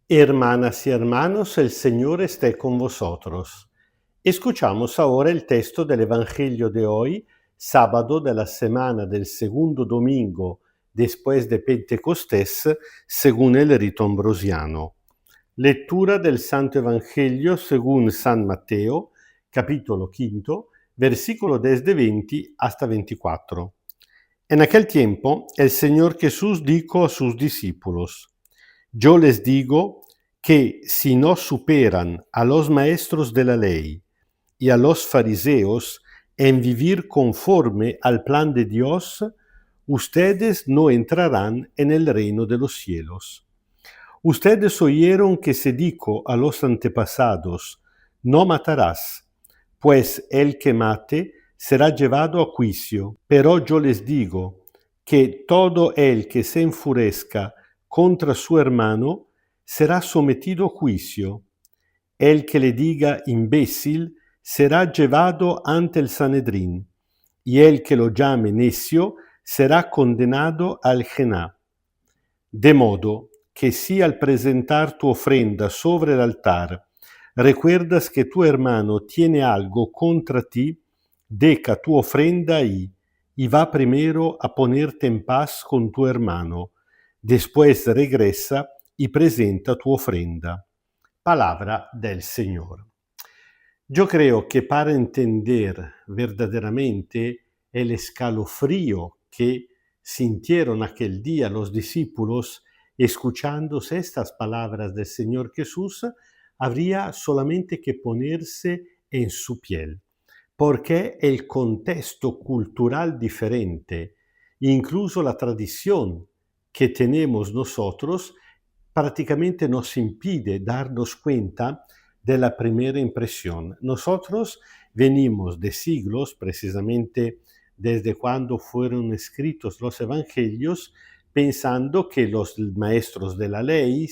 Hermanas y hermanos, el Señor esté con vosotros. Escuchamos ahora el texto del Evangelio de hoy, sábado de la semana del segundo domingo después de Pentecostés, según el rito ambrosiano. Lectura del Santo Evangelio según San Mateo, capítulo 5, versículo desde 20 hasta 24. En aquel tiempo, el Señor Jesús dijo a sus discípulos: Yo les digo que si no superan a los maestros de la ley y a los fariseos en vivir conforme al plan de Dios, ustedes no entrarán en el reino de los cielos. Ustedes oyeron que se dijo a los antepasados: no matarás, pues el que mate será llevado a juicio. Pero yo les digo que todo el que se enfurezca contra su hermano será sometido a juicio. El que le diga imbécil será llevado ante el Sanedrín, y el que lo llame necio será condenado al Gená. De modo que si al presentar tu ofrenda sobre el altar recuerdas que tu hermano tiene algo contra ti, deja tu ofrenda ahí y va primero a ponerte en paz con tu hermano. Después regresa y presenta tu ofrenda. Palabra del Señor. Yo creo que para entender verdaderamente el escalofrío que sintieron aquel día los discípulos escuchándose estas palabras del Señor Jesús, habría solamente que ponerse en su piel, porque el contexto cultural diferente, incluso la tradición que tenemos nosotros, prácticamente nos impide darnos cuenta de la primera impresión. Nosotros venimos de siglos, precisamente desde cuando fueron escritos los evangelios, pensando que los maestros de la ley,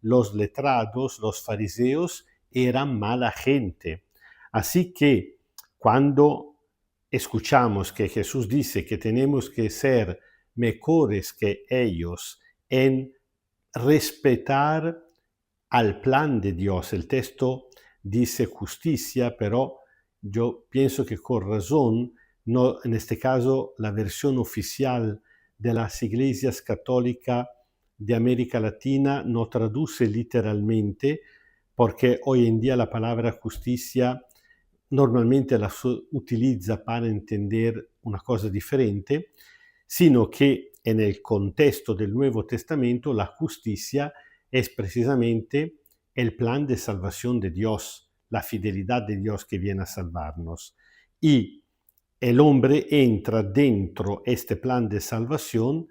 los letrados, los fariseos, eran mala gente. Así que cuando escuchamos que Jesús dice que tenemos que ser mejores que ellos en respetar al plan de Dios. El texto dice justicia, pero yo pienso que con razón, no, en este caso la versión oficial de las iglesias católicas de América Latina no traduce literalmente, porque hoy en día la palabra justicia normalmente la utiliza para entender una cosa diferente, sino que en el contexto del Nuevo Testamento la justicia es precisamente el plan de salvación de Dios, la fidelidad de Dios que viene a salvarnos. Y el hombre entra dentro este plan de salvación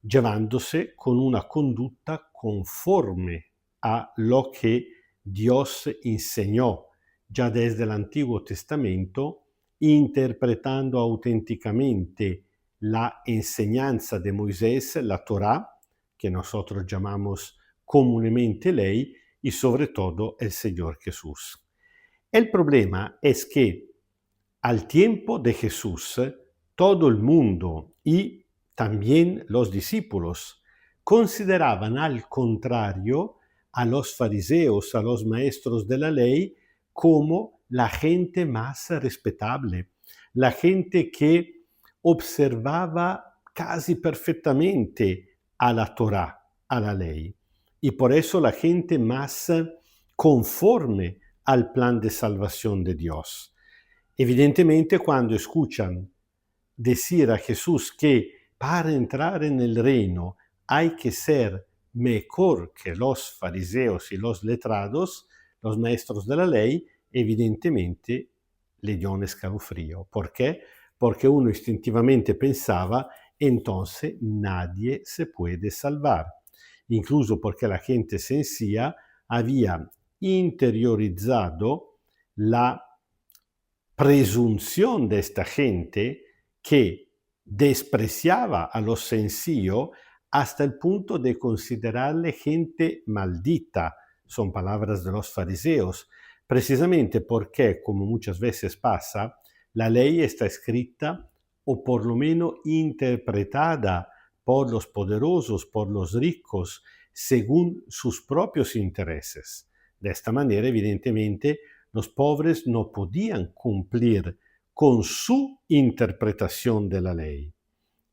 llevándose con una conducta conforme a lo que Dios enseñó ya desde el Antiguo Testamento, interpretando auténticamente la enseñanza de Moisés, la Torá, que nosotros llamamos comúnmente ley, y sobre todo el Señor Jesús. El problema es que al tiempo de Jesús, todo el mundo y también los discípulos consideraban al contrario a los fariseos, a los maestros de la ley, como la gente más respetable, la gente que observaba casi perfectamente a la Torá, a la ley, y por eso la gente más conforme al plan de salvación de Dios. Evidentemente, cuando escuchan decir a Jesús que para entrar en el reino hay que ser mejor que los fariseos y los letrados, los maestros de la ley, evidentemente le dio un escalofrío. ¿Por qué? Porque uno instintivamente pensaba, entonces nadie se puede salvar. Incluso porque la gente sencilla había interiorizado la presunción de esta gente que despreciaba a los sencillos hasta el punto de considerarle gente maldita. Son palabras de los fariseos, precisamente porque, como muchas veces pasa, la ley está escrita o por lo menos interpretada por los poderosos, por los ricos, según sus propios intereses. De esta manera, evidentemente, los pobres no podían cumplir con su interpretación de la ley.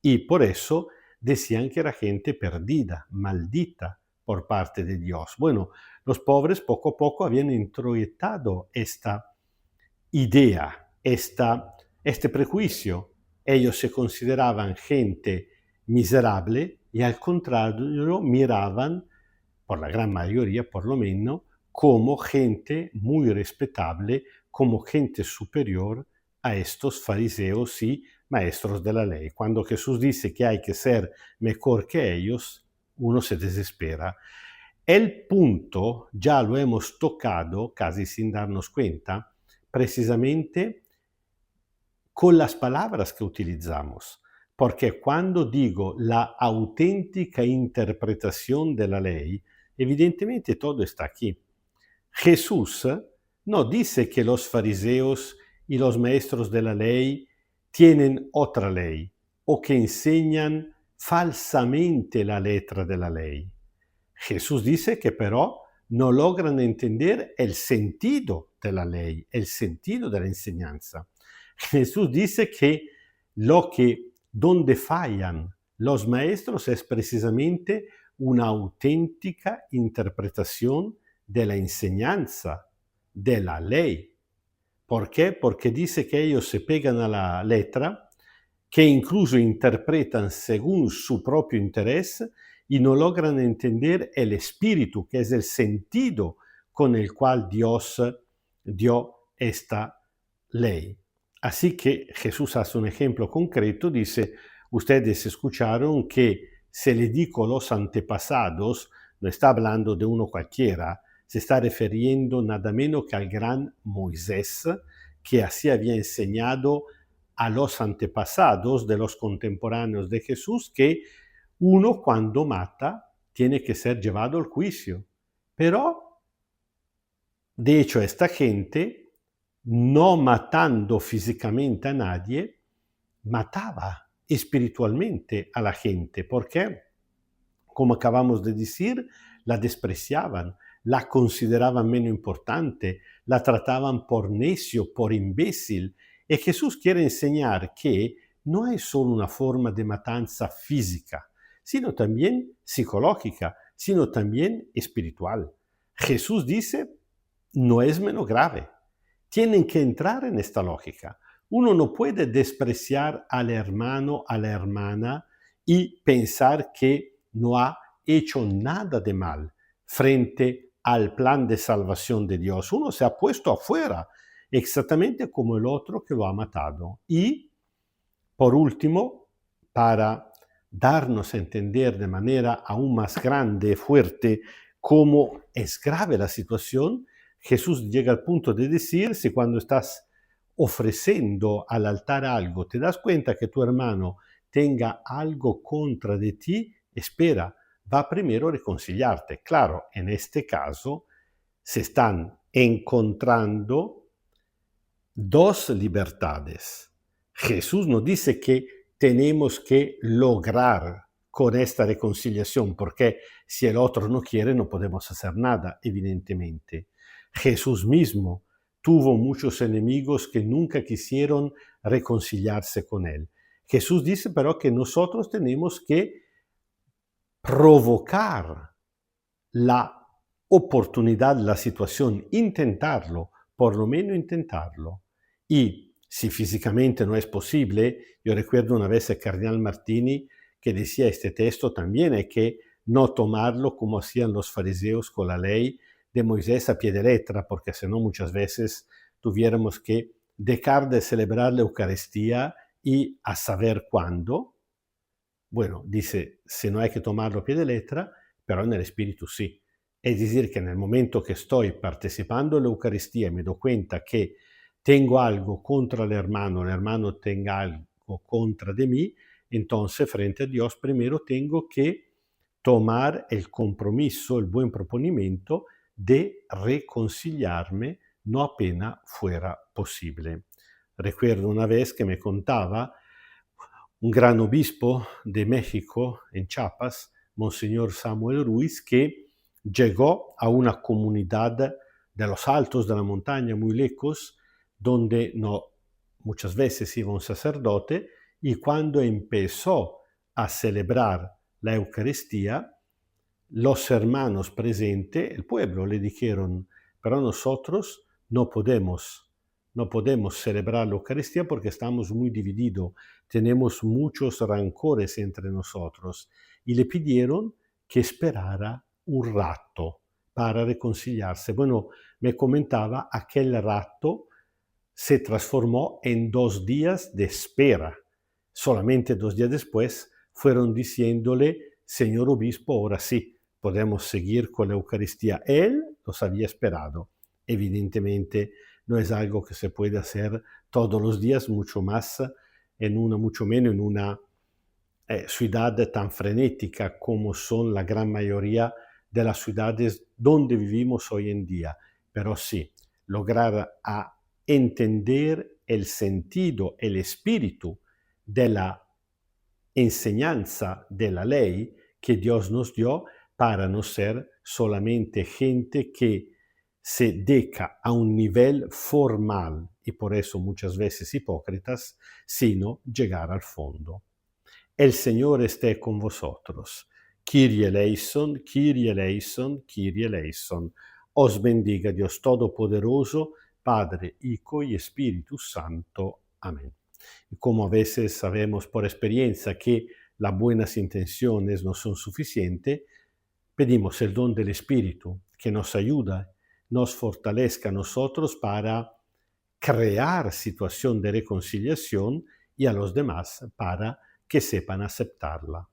Y por eso decían que era gente perdida, maldita por parte de Dios. Bueno, los pobres poco a poco habían introyectado esta idea, este prejuicio. Ellos se consideraban gente miserable y al contrario miraban, por la gran mayoría por lo menos, como gente muy respetable, como gente superior a estos fariseos y maestros de la ley. Cuando Jesús dice que hay que ser mejor que ellos, uno se desespera. El punto ya lo hemos tocado, casi sin darnos cuenta, precisamente con las palabras que utilizamos. Porque cuando digo la auténtica interpretación de la ley, evidentemente todo está aquí. Jesús no dice que los fariseos y los maestros de la ley tienen otra ley o que enseñan falsamente la letra de la ley. Jesús dice que pero no logran entender el sentido de la ley, el sentido de la enseñanza. Jesús dice que donde fallan los maestros es precisamente una auténtica interpretación de la enseñanza, de la ley. ¿Por qué? Porque dice que ellos se pegan a la letra, que incluso interpretan según su propio interés y no logran entender el espíritu, que es el sentido con el cual Dios dio esta ley. Así que Jesús hace un ejemplo concreto, dice, ustedes escucharon que se le dijo los antepasados, no está hablando de uno cualquiera, se está refiriendo nada menos que al gran Moisés, que así había enseñado a los antepasados de los contemporáneos de Jesús que uno cuando mata tiene que ser llevado al juicio. Pero, de hecho, esta gente, no matando físicamente a nadie, mataba espiritualmente a la gente. ¿Por qué? Como acabamos de decir, la despreciaban, la consideraban menos importante, la trataban por necio, por imbécil. Y Jesús quiere enseñar que no es solo una forma de matanza física, sino también psicológica, sino también espiritual. Jesús dice, no es menos grave. Tienen que entrar en esta lógica. Uno no puede despreciar al hermano, a la hermana y pensar que no ha hecho nada de mal frente al plan de salvación de Dios. Uno se ha puesto afuera, exactamente como el otro que lo ha matado. Y, por último, para darnos a entender de manera aún más grande, fuerte, cómo es grave la situación, Jesús llega al punto de decir, si cuando estás ofreciendo al altar algo, te das cuenta que tu hermano tenga algo contra de ti, espera, va primero a reconciliarte. Claro, en este caso se están encontrando dos libertades. Jesús nos dice que tenemos que lograr con esta reconciliación, porque si el otro no quiere no podemos hacer nada, evidentemente. Jesús mismo tuvo muchos enemigos que nunca quisieron reconciliarse con él. Jesús dice pero que nosotros tenemos que provocar la oportunidad, la situación, intentarlo, por lo menos intentarlo. Y si físicamente no es posible, yo recuerdo una vez al cardenal Martini que decía este texto también hay que no tomarlo como hacían los fariseos con la ley de Moisés a pie de letra, porque si no muchas veces tuviéramos que dejar de celebrar la Eucaristía y a saber cuándo. Bueno, dice, si no hay que tomarlo a pie de letra, pero en el espíritu sí. Es decir, que en el momento que estoy participando en la Eucaristía y me doy cuenta que tengo algo contra el hermano tenga algo contra de mí, entonces frente a Dios primero tengo que tomar el compromiso, el buen proponimiento de reconciliarme, no apenas fuera posible. Recuerdo una vez que me contaba un gran obispo de México, en Chiapas, Monseñor Samuel Ruiz, que llegó a una comunidad de los altos de la montaña, muy lejos, donde no, muchas veces iba un sacerdote, y cuando empezó a celebrar la Eucaristía, los hermanos presentes, el pueblo, le dijeron, pero nosotros no podemos celebrar la Eucaristía porque estamos muy divididos, tenemos muchos rancores entre nosotros. Y le pidieron que esperara un rato para reconciliarse. Bueno, me comentaba, aquel rato se transformó en 2 días de espera. Solamente 2 días después fueron diciéndole, señor obispo, ahora sí, podemos seguir con la Eucaristía. Él los había esperado. Evidentemente no es algo que se puede hacer todos los días, mucho menos en una ciudad tan frenética como son la gran mayoría de las ciudades donde vivimos hoy en día. Pero sí, lograr a entender el sentido, el espíritu de la enseñanza de la ley que Dios nos dio para no ser solamente gente que se dedica a un nivel formal y por eso muchas veces hipócritas, sino llegar al fondo. El Señor esté con vosotros. Kyrie eleison, Kyrie eleison, Kyrie eleison. Os bendiga Dios Todopoderoso, Padre, Hijo y Espíritu Santo. Amén. Y como a veces sabemos por experiencia que las buenas intenciones no son suficientes, pedimos el don del Espíritu que nos ayuda, nos fortalezca a nosotros para crear situación de reconciliación y a los demás para que sepan aceptarla.